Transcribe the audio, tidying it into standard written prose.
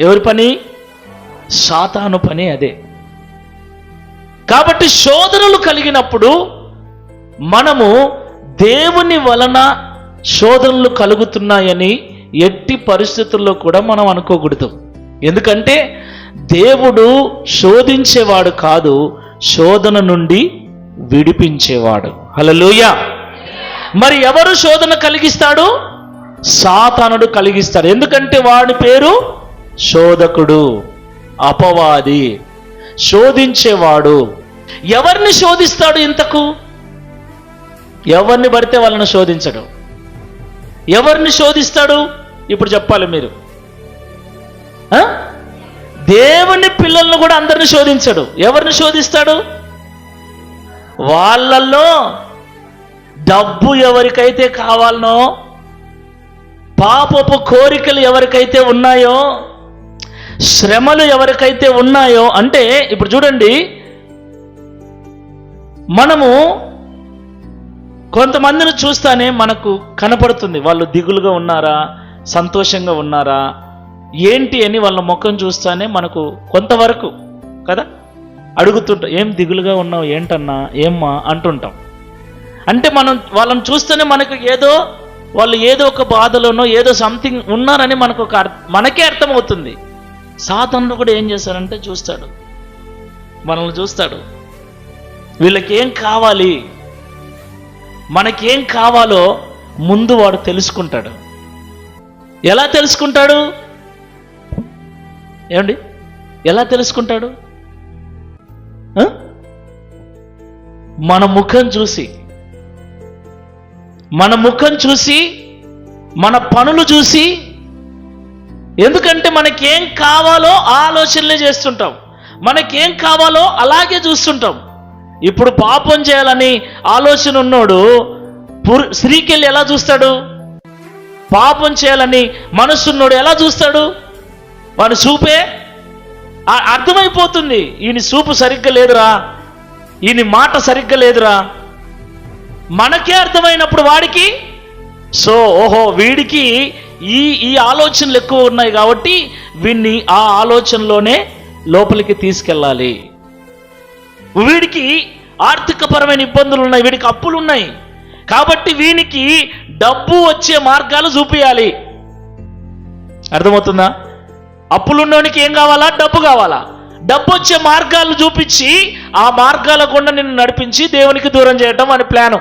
ఎవరి పని? సాతాను పని అదే. కాబట్టి శోధనలు కలిగినప్పుడు మనము దేవుని వలన శోధనలు కలుగుతున్నాయని ఎట్టి పరిస్థితుల్లో కూడా మనం అనుకోకూడదు. ఎందుకంటే దేవుడు శోధించేవాడు కాదు, శోధన నుండి విడిపించేవాడు. హల్లెలూయా. మరి ఎవరు శోధన కలిగిస్తాడు? సాతానుడు కలిగిస్తాడు. ఎందుకంటే వాడి పేరు శోధకుడు, అపవాది, శోధించేవాడు. ఎవరిని శోధిస్తాడు? ఇంతకు ఎవరిని పడితే వాళ్ళని శోధించడు. ఎవరిని శోధిస్తాడు? ఇప్పుడు చెప్పాలి మీరు. దేవుని పిల్లలను కూడా అందరిని శోధించడు. ఎవరిని శోధిస్తాడు? వాళ్ళల్లో డబ్బు ఎవరికైతే కావాలనో, పాపపు కోరికలు ఎవరికైతే ఉన్నాయో, శ్రమలు ఎవరికైతే ఉన్నాయో, అంటే ఇప్పుడు చూడండి, మనము కొంతమందిని చూస్తానే మనకు కనపడుతుంది వాళ్ళు దిగులుగా ఉన్నారా, సంతోషంగా ఉన్నారా, ఏంటి అని వాళ్ళ ముఖం చూస్తానే మనకు కొంతవరకు కదా అడుగుతుంటాం, ఏం దిగులుగా ఉన్నావు ఏంటన్నా, ఏమ్మా అంటుంటాం. అంటే మనం వాళ్ళని చూస్తేనే మనకు ఏదో వాళ్ళు ఏదో ఒక బాధలోనో ఏదో సంథింగ్ ఉన్నారని మనకే అర్థమవుతుంది. సాతానుడు కూడా ఏం చేస్తాడంటే చూస్తాడు, మనల్ని చూస్తాడు. వీళ్ళకి ఏం కావాలి, మనకేం కావాలో ముందు వాడు తెలుసుకుంటాడు. ఎలా తెలుసుకుంటాడు? ఏమండి, ఎలా తెలుసుకుంటాడు? మన ముఖం చూసి, మన ముఖం చూసి, మన పనులు చూసి. ఎందుకంటే మనకేం కావాలో ఆలోచనలే చేస్తుంటాం, మనకేం కావాలో అలాగే చూస్తుంటాం. ఇప్పుడు పాపం చేయాలని ఆలోచన ఉన్నోడు స్త్రీకెళ్ళి ఎలా చూస్తాడు? పాపం చేయాలని మనసున్నోడు ఎలా చూస్తాడు? వాని చూపే అర్థమైపోతుంది, ఈయన చూపు సరిగ్గా లేదురా, ఈయన మాట సరిగ్గా లేదురా. మనకే అర్థమైనప్పుడు వాడికి ఓహో వీడికి ఈ ఆలోచనలు ఎక్కువ ఉన్నాయి కాబట్టి వీడిని ఆ ఆలోచనలోనే లోపలికి తీసుకెళ్ళాలి. వీడికి ఆర్థికపరమైన ఇబ్బందులు ఉన్నాయి, వీడికి అప్పులు ఉన్నాయి కాబట్టి వీనికి డబ్బు వచ్చే మార్గాలు చూపించాలి. అర్థమవుతుందా? అప్పులున్నోనికి ఏం కావాలా? డబ్బు కావాలా? డబ్బు వచ్చే మార్గాలు చూపించి ఆ మార్గాల గుండా నిన్ను నడిపించి దేవునికి దూరం చేయటం అని ప్లాను.